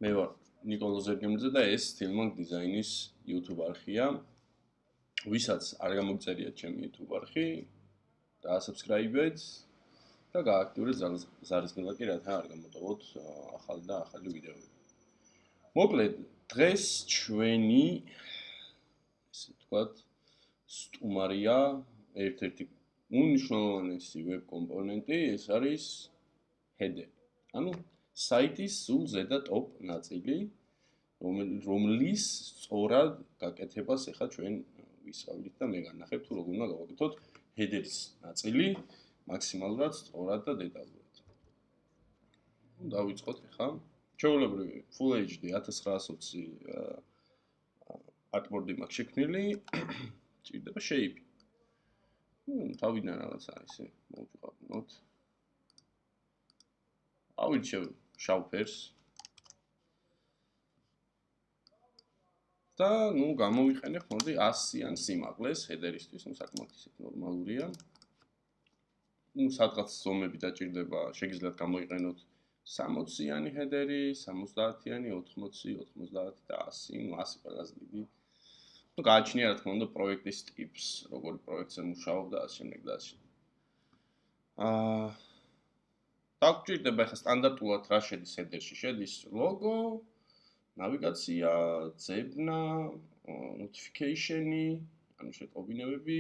მე ვარ ნიკოლოზ ერგემლიძე და ეს სტილმანკ დიზაინის YouTube არხია. ვისაც არ გამოგწერიათ ჩემი YouTube არხი, დაასაბსკრაიბეთ და გააქტიურეთ ზარისნილა კი რათა არ გამოტოვოთ ახალი და ახალი ვიდეოები. მოკლედ, დღეს ჩვენი ესე ვთქვათ, სტუმარია ერთ-ერთი უნიშნულოვანესი ვებ კომპონენტი, ეს არის header. ანუ საიტის სულ ზედა ტოპ ნაწილი, რომლის სწორად გაკეთებას ახლა ჩვენ ვისწავლით და მე განახებ თუ როგორ უნდა გავაკეთოთ header-ის ნაწილი მაქსიმალურად სწორად და დეტალურად. დავიწყოთ ახლა. ჩვეულებრივი Full HD 1920 artboard-ი მაქვს შექმნილი, ჭირდება shape. თავიდან რაღაცა ისე მოვიყვანოთ. ავირჩევ შავ ფერს. და გამოვიყენებ მოდი 100-იან სიმაღლეს header-ისთვის, საკმაოდ ისეთ ნორმალურია. სადღაც ზომები დაჭირდება, შეგიძლიათ გამოიყენოთ 60-იანი header-ი, 70-იანი, 80, 90 და 100, 100 ყველაზე დიდი. გააჩნია რა თქმა უნდა პროექტის ტიპს, როგორი პროექტზე მუშაობ და ასე შემდეგ და ასე. დაგჭირდება ახლა სტანდარტულად რა შედის header-ში? შედის ლოგო, ნავიგაცია, ძებნა, notification-ი, ანუ შეტყობინებები,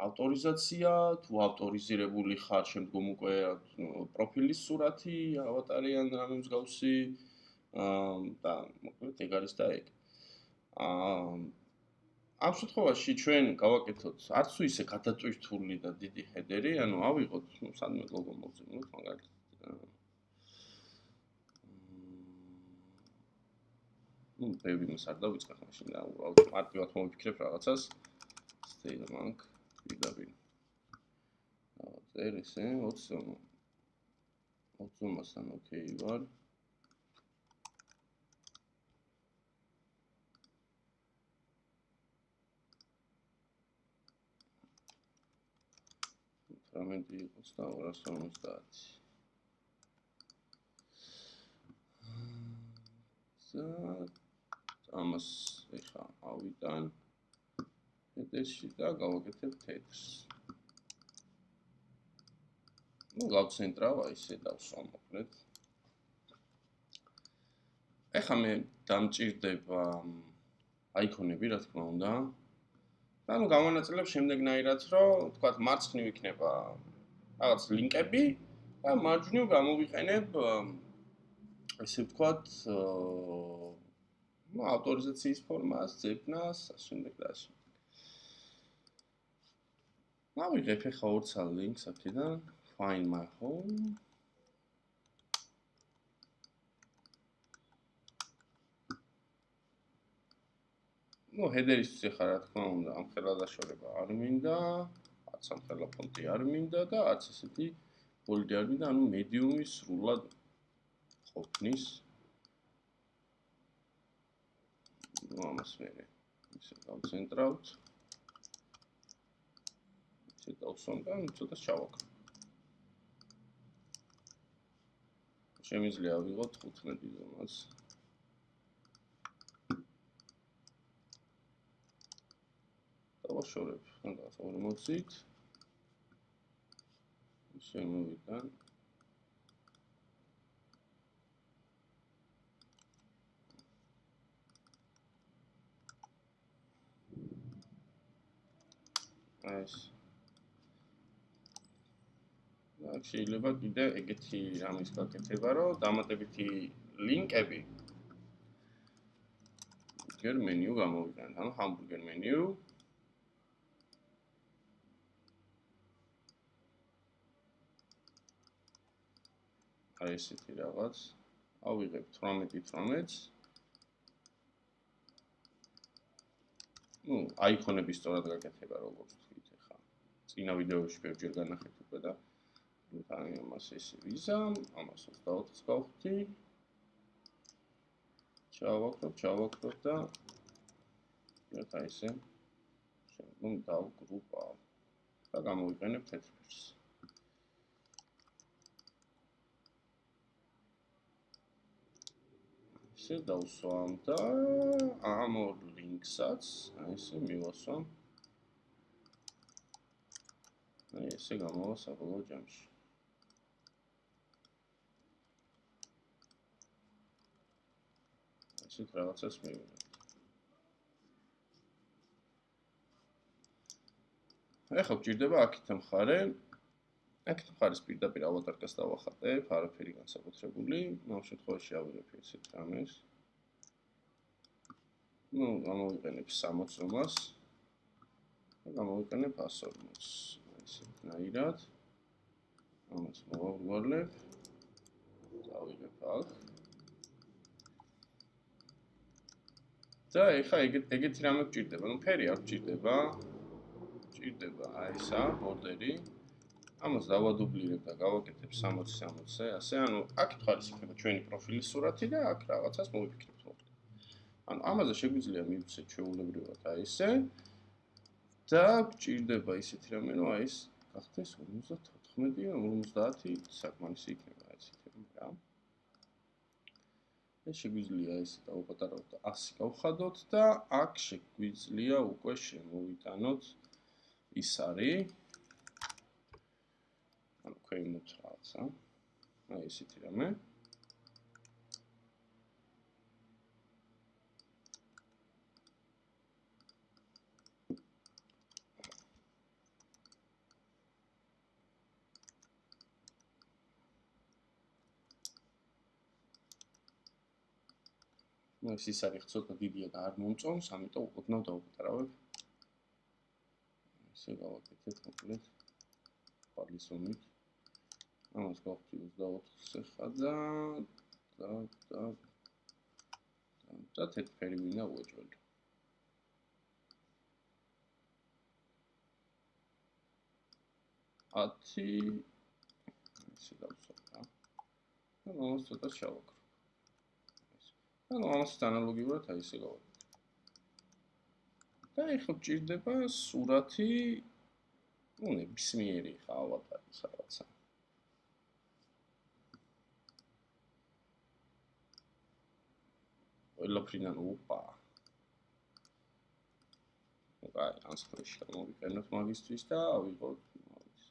ავტორიზაცია, თუ ავტორიზირებული ხარ, შემდგომ უკვე პროფილის სურათი, ავატარი ან რამე მსგავსი და მოკლედ ეგ არის და ეგ. ამ შემთხვევაში ჩვენ გავაკეთოთ არც თუ ისე გადატვირთული და დიდი header-ი, ანუ ავიღოთ, სადმე ლოგო მოვძებნოთ, მაგალითად ბევრი მას არ დავიწყებ მაშინ და უბრალოდ მარტივად მოვიფიქრებ რაღაცას. სტილმანკ ვიდაბინ. წერე ესე 20-მასთან ოკეი ვარ. ფრაგმენტი იყოს და 250. ამას ეხა ავიტან header-ში და გავაკეთებ text. გავცენტრავ აი ესე დავსვა მოკლედ. ეხა მე დამჭირდება აიქონები რა თქმა უნდა. და გამონაწილებ შემდეგნაირად, რომ თქვათ მარცხნივ იქნება რაღაც ლინკები და მარჯვნივ გამოვიყენებ ესე ვთქვათ ავტორიზაციის ფორმას, ძებნას, ასე შემდეგ და ასე. ავიღებ ახლა ორცა ლინკს აქედან, find my home. header-ისთვის ახლა რა თქმა უნდა ამ ხელადაშორება არ მინდა, არც ამ ხელა ფონტი არ მინდა და არც ესეთი ბოლდი არ მინდა, ანუ medium-ი სრულად ყოფნის. ამას მე ისე გავცენტრავთ. ისე დავსვამ და ცოტა ჩავაკრებ. შემიძლია ავიღოთ 15 ზომას. დავაშორებ რაღაც 40-ით. შემოვიდან ეს შეიძლება კიდე ეგეთი რამის გაკეთება, რომ დამატებითი ლინკები burger menu გამოვიყენოთ, ანუ hamburger menu. აი ესეთი რაღაც. ავიღებ 18-18-ს. აიქონები სწორად გაკეთება, როგორც თქვით ახლა. წინა ვიდეოში ბევრჯერ განახეთ უკვე და აი ამას ესე ვიზამ, ამას 24-ს გავხდი. ჩავაკრობ და აი ესე შემდგომ დავგრუპავ და გამოვიყენებ თეთრ ფერს. ესე დავსვამ და ამ ორ ლინკსაც ესე მივასვამ. ესე გამოვა საბოლოო ჯამში. ესეთ რაღაცას მივიღებ. ეხლა გვჭირდება აქეთ მხარე. აქეთ მხარეს პირდაპირ ავატარკას დავახატებ, არაფერი განსაკუთრებული. ამ შემთხვევაში ავიღებ ესეთ რამეს. გამოვიყენებ 60-ს და გამოვიყენებ 140-ს. ესეთნაირად. ამას მოვაგვარლებ. დავიღებ აქ. და ეხლა ეგეთი რამე გვჭირდება. ნუ ფერი არ გვჭირდება. გვჭირდება აი ესა, ბორდერი. ამას დავადუბლირებ და გავაკეთებ 60-60-ზე, ასე, ანუ აქ მხარეს იქნება ჩვენი პროფილის სურათი და აქ რაღაცას მოვიფიქრებთ მოკლედ. ანუ ამაზე შეგვიძლია მივცეთ ჩვეულებრივად აი ესე და გვჭირდება ისეთი რამე, რომ აი ეს გახდეს 54 50 საკმარისი იქნება აი ესეთი რა. ეს შეგვიძლია ესე დავუპატარავოთ და 100 გავხადოთ და აქ შეგვიძლია უკვე შემოვიტანოთ ის არის ანუ ქვემოთ რაღაცა. აი ესეთი რამე. ეს არის ცოტა დიდია და არ მომწონს, ამიტომ ოდნავ დავუპატარავებ. ესე გავაკეთეთ მოკლედ. პალისომით. ამას გავხდი 24-ზე ხა და თეთრფერი მინდა უეჭველო. ათი ესე დავსვამ რა. და ამას ცოტა შევაკრო. ანუ ამასაც ანალოგიურად აი ესე გავაკეთე. და ეხლა გვჭირდება სურათი, ну, ნებისმიერი ხა ავატარის რაღაცა. ყველაფრიდან ოპა. აი, ამ სტრეში გამოვიყენოთ მაგისტრის და ავიღოთ მაგის.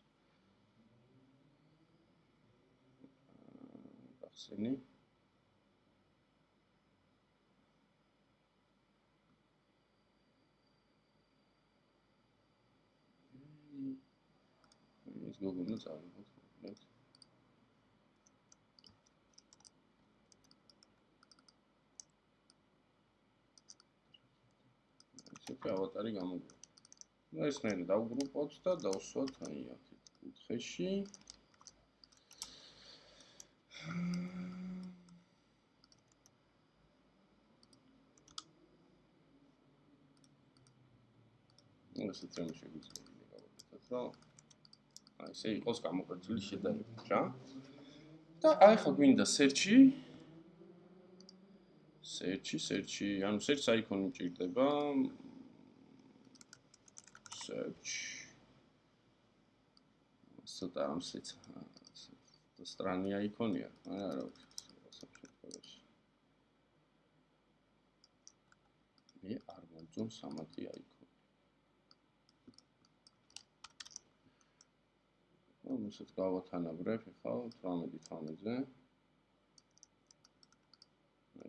გახსენი. ეს გოგონა წავიღოთ მოკლედ. ესეთი ავატარი გამოგვიყვება. და ესნაირად დავგრუპოთ და დავსვათ აი აქეთ კუთხეში. ესეთ რამე შეგვიძლია გავაკეთოთ, რომ აი ესე იყოს გამოყენებული შედარებით რა. და აი ხა გვინდა search-ი. search-ი, ანუ search აიკონი მჭირდება. search. ცოტა ამსეც სტრანი აიკონია, მაგრამ არა შემთხვევაში. მე არ მომწონს ამათი აიკონი. ამასაც გავათანაბრებ ახლა 18-ზე.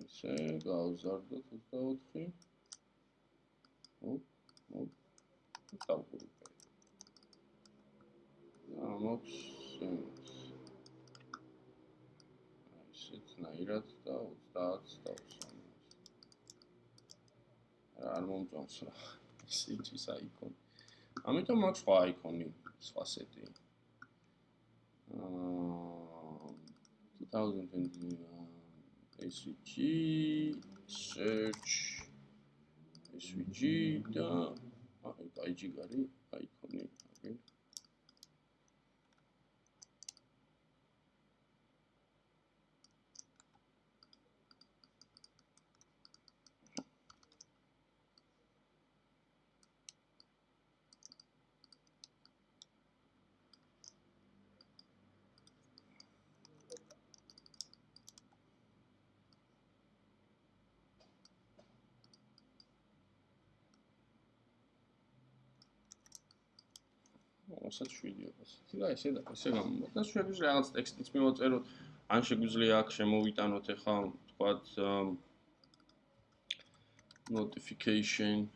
ესე გავზარდოთ 24. დავგრუპე. ამოქს ესეთნაირად და 30-ს დავსვამ. არ მომწონს რა search-ის აიკონი. ამიტომ მაქვს სხვა აიკონი, სხვა სეტი. 2020 SVG, search, SVG და IG გარი აიკონი. რომელსაც 700. და ესე გამოვა. და შეგვიძლია რაღაც ტექსტიც მივაწეროთ, ან შეგვიძლია აქ შემოვიტანოთ ახლა თქვათ notification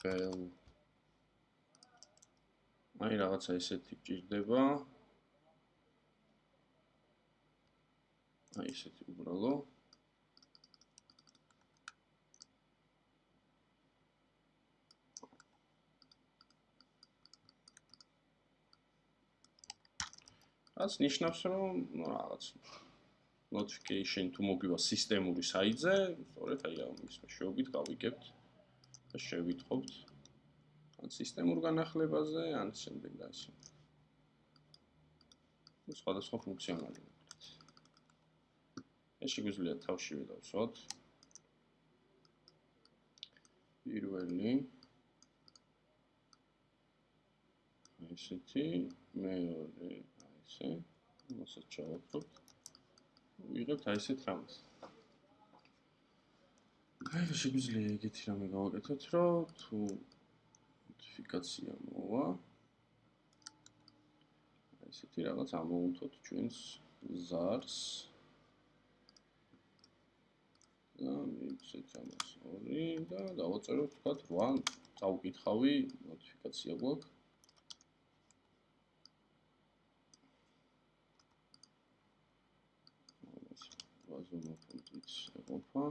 bell აი რაღაცა ესეთი გჭირდება აი ესეთი უბრალო რაც ნიშნავს რომ რაღაც notification თუ მოგივა სისტემური საიტზე, სწორედ აი ამის მეშვეობით გავიგებთ და შევიტყობთ ან სისტემურ განახლებაზე, ან შემდეგ და ასე. სხვადასხვა ფუნქციონალობებით. ეს შეგვიძლია თავშივე დავსვათ. პირველი ესეთი, მეორე ესე, მოსაც ჩავაკროთ. ვიღებთ აი ესეთ რამეს. აი შეგვიძლია ეგეთი რამე გავაკეთოთ, რომ თუ ნოტიფიკაცია მოვა. აი ესეთი რაღაც ამოუნთოთ ჩვენს ზარს. და მივცეთ ამას 2 და დავაწეროთ თქვათ 8 წავკითხავი ნოტიფიკაცია გვაქვს. ვაზონა ფონტიც ეყოფა.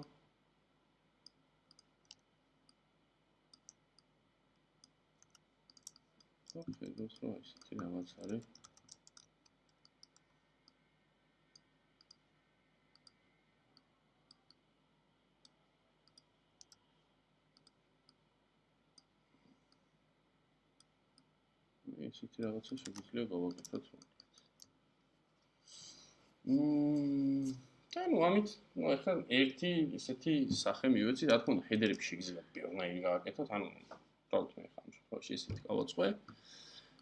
და ხედავთ რომ ესეთი რაღაც არის. ესეთი რაღაცა შეგვიძლია გავაკეთოთ. და ნუ ამით ახლა ერთი ესეთი სახე მივეცი, რა თქმა უნდა, ჰედერები შეგიძლიათ პიროვნაირი გავაკეთოთ, ანუ უბრალოდ მე ხარ ამ შემთხვევაში ესეთი გავაწყე.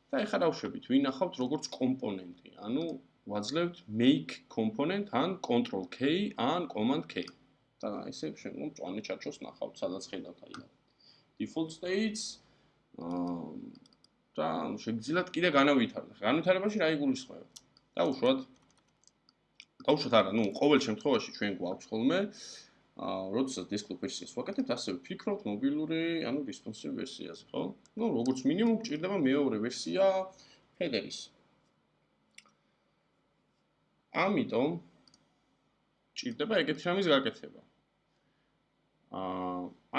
და ახლა დავშვებით, ვინახავთ როგორც კომპონენტი, ანუ ვაძლევთ make component ან control K ან command K. და ესე შემდგომ მწვანე ჩარჩოს ნახავთ, სადაც ხედავთ აი default states და შეგიძლიათ კიდე განავითაროთ. განვითარებაში რა იგულისხმება? დავუშვათ არა, ნუ ყოველ შემთხვევაში ჩვენ გვაქვს ხოლმე, როდესაც desktop ვერსიას ვაკეთებთ, ასევე ვფიქრობთ მობილური, ანუ responsive ვერსიაზე, ხო? ნუ როგორც მინიმუმ გჭირდება მეორე ვერსია header-ის. ამიტომ გჭირდება ეგეთი რამის გაკეთება.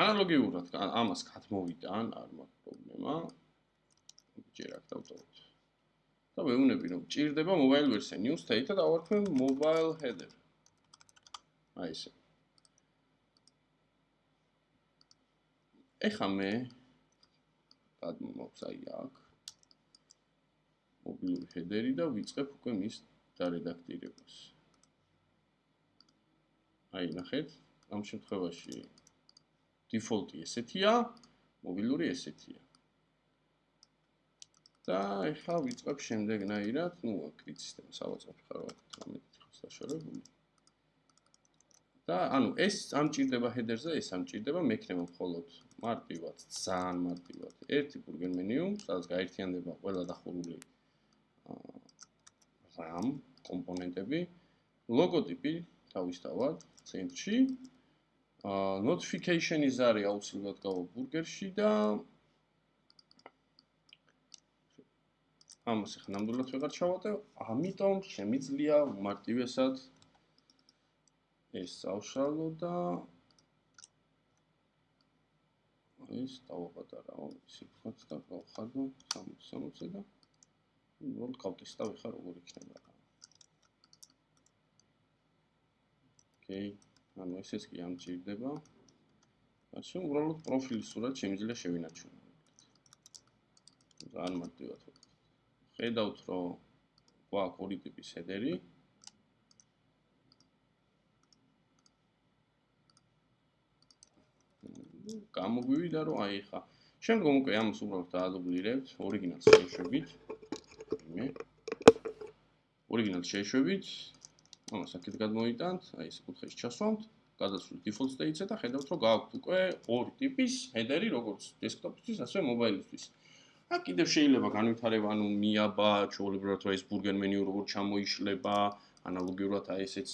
ანალოგიურად ამას გადმოვიტან, არ მაქვს პრობლემა. ჯერ აქ დავტოვოთ. და ვეუბნები რომ გჭირდება mobile version new state და დავარქვე mobile header. აი ესე. ეხლა მე გადმოვაქვს აი აქ mobile header-ი და ვიწყებ უკვე მის დარედაქტირებას. აი ნახეთ, ამ შემთხვევაში default-ი ესეთია, მობილური ესეთია. და ეხლა ვიწყებ შემდეგნაირად, ნუ აქ სისტემას ავაწყებ ხარ დაშორებული. და ანუ ეს ამ ჭირდება header-ზე, ეს ამ ჭირდება, მექნება მხოლოდ მარტივად, ძალიან მარტივად. ერთი burger menu, სადაც გაერთიანდება ყველა დახურული RAM კომპონენტები, ლოგოტიპი თავისთავად ცენტრში, notification-ი ზარი აუცილებლად გავა burger-ში და ამას ახლა ნამდვილად ვეღარ ჩავატევ, ამიტომ შემიძლია უმარტივესად ეს წავშალო და ეს დავაპატარავ სიფხაც და გავხადო 60-ზე და უბრალოდ გავტესტავ ახლა როგორ იქნება. ოკეი, ანუ ესეც კი ამ ჭირდება. ასე უბრალოდ პროფილის სურათ შემიძლია შევინარჩუნო. ძალიან მარტივად ვაკეთებ. ხედავთ რომ გვაქვს ორი ტიპის header-ი. გამოგვივიდა რომ აი ხა. შემდგომ უკვე ამას უბრალოდ დაადუბლირებთ, ორიგინალს შეეშვებით. ორიგინალს შეეშვებით. ამას აქეთ გადმოვიტანთ, აი ეს კუთხეში ჩასვამთ, გადასული default state-ზე და ხედავთ, რომ გააქვთ უკვე ორი ტიპის header-ი, როგორც desktop-ისთვის, ასევე mobile-ისთვის. აქ კიდევ შეიძლება განვითარება, ანუ მიაბა, ჩვეულებრივად რა ის burger menu როგორ ჩამოიშლება, ანალოგიურად აი ესეც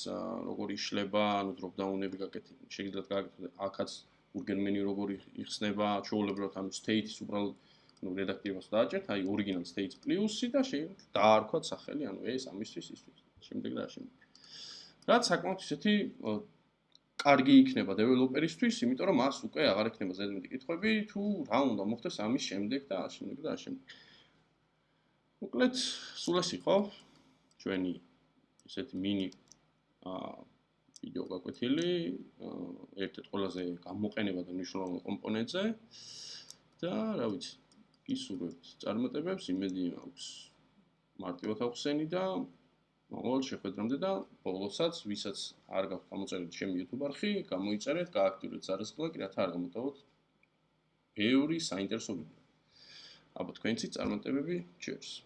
როგორ იშლება, ანუ drop-down-ები შეგიძლიათ გააკეთოთ, აქაც burger menu როგორ იხსნება, ჩვეულებრივად ანუ state-ის უბრალოდ რედაქტირებას დააჭერთ, აი original state plus-ი და შეიძლება დაარქვათ სახელი, ანუ ეს ამისთვის ისთვის. შემდეგ და შემდეგ. რაც საკმაოდ ისეთი კარგი იქნება დეველოპერისთვის, იმიტომ რომ მას უკვე აღარ ექნება ზედმეტი კითხვები, თუ რა უნდა მოხდეს ამის შემდეგ და შემდეგ და შემდეგ. მოკლედ, სულ ეს იყო ჩვენი ესეთი მინი ვიდეო გაკვეთილი, ერთ-ერთ ყველაზე გამოყენება და მნიშვნელოვან კომპონენტზე და რა ვიცი, გისურვებთ წარმატებებს, იმედი მაქვს მარტივად ახსენი და მოვალ შეხვედრამდე და ბოლოსაც, ვისაც არ გაქვთ გამოწერილი ჩემი YouTube არხი, გამოიწერეთ, გააქტიურეთ ზარისხლაკი, რათა არ გამოტოვოთ ბევრი საინტერესო ვიდეო. აბა თქვენցი წარმატებები, cheers.